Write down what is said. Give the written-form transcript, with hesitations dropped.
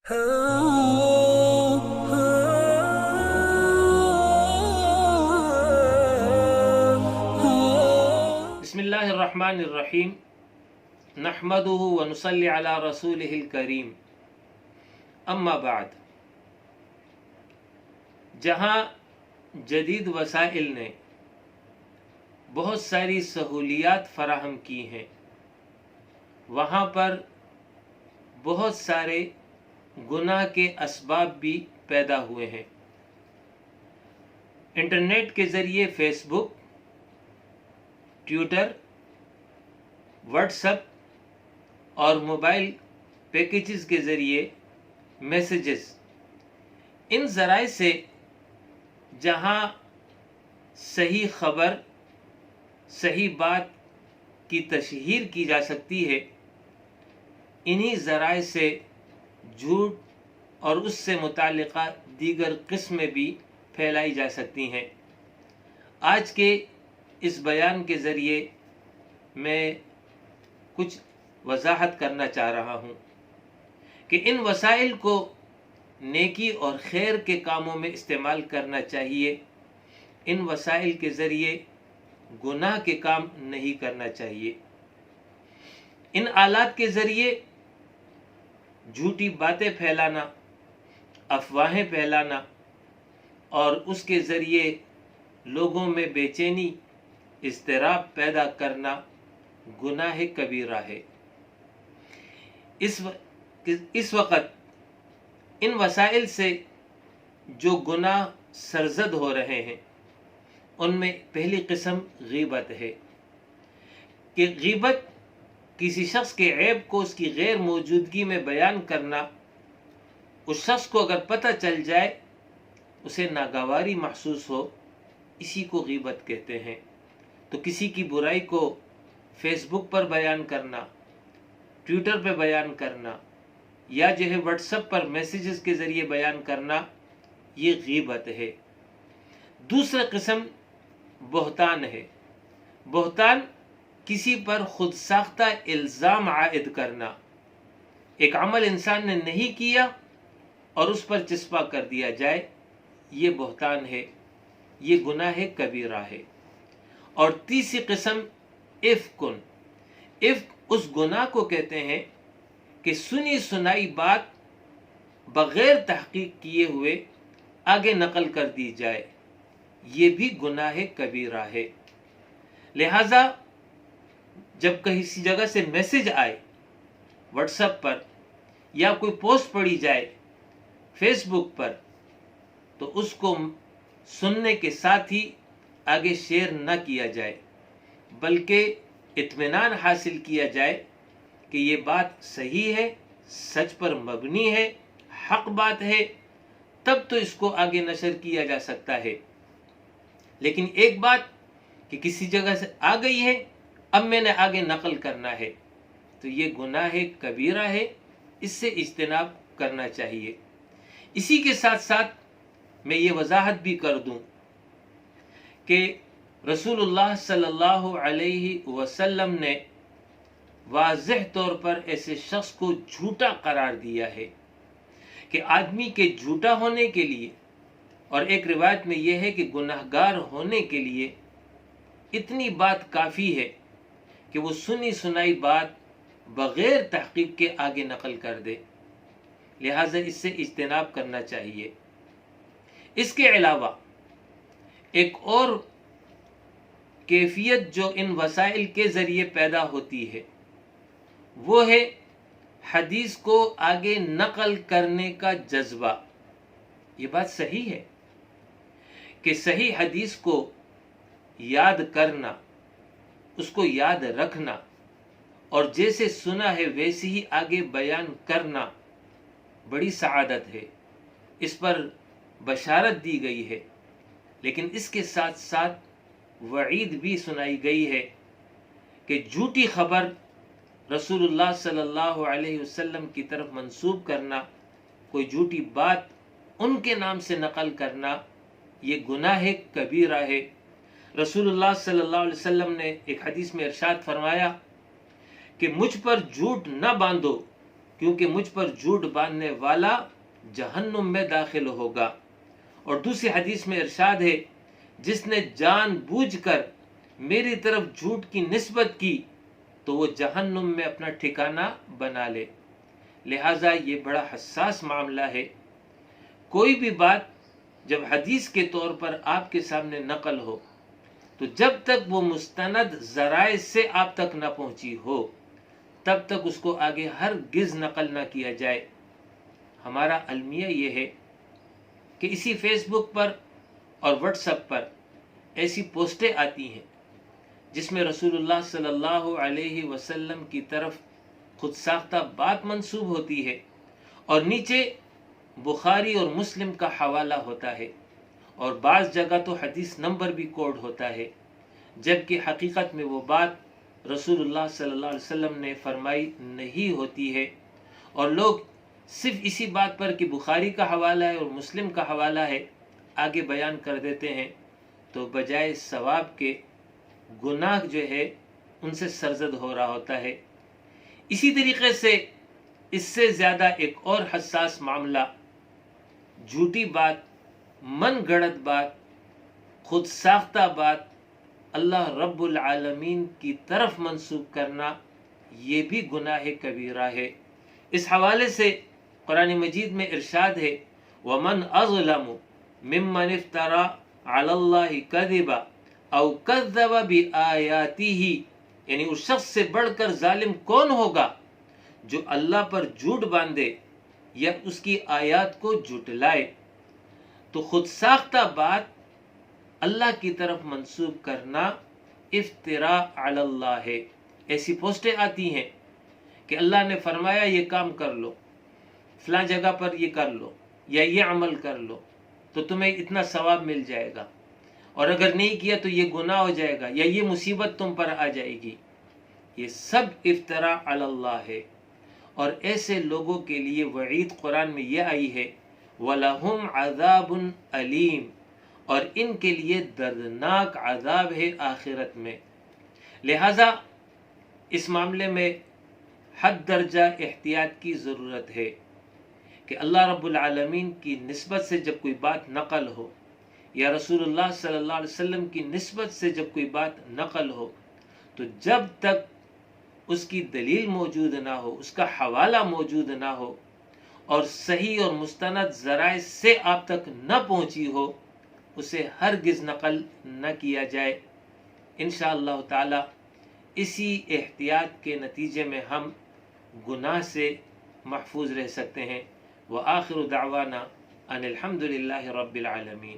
بسم اللہ الرحمن الرحیم نحمدہ ونصلی علی رسولہ الکریم اما بعد۔ جہاں جدید وسائل نے بہت ساری سہولیات فراہم کی ہیں، وہاں پر بہت سارے گناہ کے اسباب بھی پیدا ہوئے ہیں۔ انٹرنیٹ کے ذریعے فیس بک، ٹویٹر، واٹس ایپ اور موبائل پیکیجز کے ذریعے میسیجز، ان ذرائع سے جہاں صحیح خبر، صحیح بات کی تشہیر کی جا سکتی ہے، انہی ذرائع سے جھوٹ اور اس سے متعلقہ دیگر قسمیں بھی پھیلائی جا سکتی ہیں۔ آج کے اس بیان کے ذریعے میں کچھ وضاحت کرنا چاہ رہا ہوں کہ ان وسائل کو نیکی اور خیر کے کاموں میں استعمال کرنا چاہیے، ان وسائل کے ذریعے گناہ کے کام نہیں کرنا چاہیے۔ ان آلات کے ذریعے جھوٹی باتیں پھیلانا، افواہیں پھیلانا اور اس کے ذریعے لوگوں میں بے چینی، اضطراب پیدا کرنا گناہ کبیرہ ہے۔ اس وقت ان وسائل سے جو گناہ سرزد ہو رہے ہیں، ان میں پہلی قسم غیبت ہے کہ غیبت کسی شخص کے عیب کو اس کی غیر موجودگی میں بیان کرنا، اس شخص کو اگر پتہ چل جائے، اسے ناگواری محسوس ہو، اسی کو غیبت کہتے ہیں۔ تو کسی کی برائی کو فیس بک پر بیان کرنا، ٹویٹر پہ بیان کرنا یا جو ہے واٹس ایپ پر میسیجز کے ذریعے بیان کرنا، یہ غیبت ہے۔ دوسرا قسم بہتان ہے۔ بہتان کسی پر خود ساختہ الزام عائد کرنا، ایک عمل انسان نے نہیں کیا اور اس پر چسپاں کر دیا جائے، یہ بہتان ہے، یہ گناہ کبیرہ ہے۔ اور تیسری قسم افکن۔ افک اس گناہ کو کہتے ہیں کہ سنی سنائی بات بغیر تحقیق کیے ہوئے آگے نقل کر دی جائے، یہ بھی گناہ کبیرہ ہے۔ لہذا جب کسی جگہ سے میسج آئے واٹس ایپ پر یا کوئی پوسٹ پڑھی جائے فیس بک پر، تو اس کو سننے کے ساتھ ہی آگے شیئر نہ کیا جائے، بلکہ اطمینان حاصل کیا جائے کہ یہ بات صحیح ہے، سچ پر مبنی ہے، حق بات ہے، تب تو اس کو آگے نشر کیا جا سکتا ہے۔ لیکن ایک بات کہ کسی جگہ سے آ گئی ہے، اب میں نے آگے نقل کرنا ہے، تو یہ گناہ کبیرہ ہے، اس سے اجتناب کرنا چاہیے۔ اسی کے ساتھ ساتھ میں یہ وضاحت بھی کر دوں کہ رسول اللہ صلی اللہ علیہ وسلم نے واضح طور پر ایسے شخص کو جھوٹا قرار دیا ہے کہ آدمی کے جھوٹا ہونے کے لیے، اور ایک روایت میں یہ ہے کہ گناہگار ہونے کے لیے اتنی بات کافی ہے کہ وہ سنی سنائی بات بغیر تحقیق کے آگے نقل کر دے، لہٰذا اس سے اجتناب کرنا چاہیے۔ اس کے علاوہ ایک اور کیفیت جو ان وسائل کے ذریعے پیدا ہوتی ہے، وہ ہے حدیث کو آگے نقل کرنے کا جذبہ۔ یہ بات صحیح ہے کہ صحیح حدیث کو یاد کرنا، اس کو یاد رکھنا اور جیسے سنا ہے ویسے ہی آگے بیان کرنا بڑی سعادت ہے، اس پر بشارت دی گئی ہے۔ لیکن اس کے ساتھ ساتھ وعید بھی سنائی گئی ہے کہ جھوٹی خبر رسول اللہ صلی اللہ علیہ وسلم کی طرف منسوب کرنا، کوئی جھوٹی بات ان کے نام سے نقل کرنا، یہ گناہ کبیرہ ہے۔ رسول اللہ صلی اللہ علیہ وسلم نے ایک حدیث میں ارشاد فرمایا کہ مجھ پر جھوٹ نہ باندھو کیونکہ مجھ پر جھوٹ باندھنے والا جہنم میں داخل ہوگا۔ اور دوسری حدیث میں ارشاد ہے جس نے جان بوجھ کر میری طرف جھوٹ کی نسبت کی تو وہ جہنم میں اپنا ٹھکانہ بنا لے۔ لہٰذا یہ بڑا حساس معاملہ ہے۔ کوئی بھی بات جب حدیث کے طور پر آپ کے سامنے نقل ہو تو جب تک وہ مستند ذرائع سے آپ تک نہ پہنچی ہو تب تک اس کو آگے ہرگز نقل نہ کیا جائے۔ ہمارا المیہ یہ ہے کہ اسی فیس بک پر اور واٹس ایپ پر ایسی پوسٹیں آتی ہیں جس میں رسول اللہ صلی اللہ علیہ وسلم کی طرف خود ساختہ بات منسوب ہوتی ہے اور نیچے بخاری اور مسلم کا حوالہ ہوتا ہے، اور بعض جگہ تو حدیث نمبر بھی کوڈ ہوتا ہے، جبکہ حقیقت میں وہ بات رسول اللہ صلی اللہ علیہ وسلم نے فرمائی نہیں ہوتی ہے، اور لوگ صرف اسی بات پر کہ بخاری کا حوالہ ہے اور مسلم کا حوالہ ہے آگے بیان کر دیتے ہیں، تو بجائے ثواب کے گناہ جو ہے ان سے سرزد ہو رہا ہوتا ہے۔ اسی طریقے سے اس سے زیادہ ایک اور حساس معاملہ جھوٹی بات، من گڑت بات، خود ساختہ بات اللہ رب العالمین کی طرف منسوب کرنا، یہ بھی گناہ کبیرہ ہے۔ اس حوالے سے قرآن مجید میں ارشاد ہے وَمَنْ أَظْلَمُ مِمَّنِ افْتَرَى عَلَى اللَّهِ كَذِبًا أَوْ كَذَّبَ بِآيَاتِهِ، یعنی اس شخص سے بڑھ کر ظالم کون ہوگا جو اللہ پر جھوٹ باندھے یا اس کی آیات کو جھٹلائے۔ تو خود ساختہ بات اللہ کی طرف منسوب کرنا افتراء علی اللہ ہے۔ ایسی پوسٹیں آتی ہیں کہ اللہ نے فرمایا یہ کام کر لو، فلاں جگہ پر یہ کر لو یا یہ عمل کر لو تو تمہیں اتنا ثواب مل جائے گا، اور اگر نہیں کیا تو یہ گناہ ہو جائے گا یا یہ مصیبت تم پر آ جائے گی۔ یہ سب افتراء علی اللہ ہے، اور ایسے لوگوں کے لیے وعید قرآن میں یہ آئی ہے وَلَهُمْ عَذَابٌ أَلِيمٌ، اور ان کے لیے دردناک عذاب ہے آخرت میں۔ لہٰذا اس معاملے میں حد درجہ احتیاط کی ضرورت ہے کہ اللہ رب العالمین کی نسبت سے جب کوئی بات نقل ہو یا رسول اللہ صلی اللہ علیہ وسلم کی نسبت سے جب کوئی بات نقل ہو تو جب تک اس کی دلیل موجود نہ ہو، اس کا حوالہ موجود نہ ہو اور صحیح اور مستند ذرائع سے آپ تک نہ پہنچی ہو اسے ہرگز نقل نہ کیا جائے۔ انشاءاللہ تعالی اسی احتیاط کے نتیجے میں ہم گناہ سے محفوظ رہ سکتے ہیں۔ وآخر دعوانا ان الحمد للہ رب العالمین۔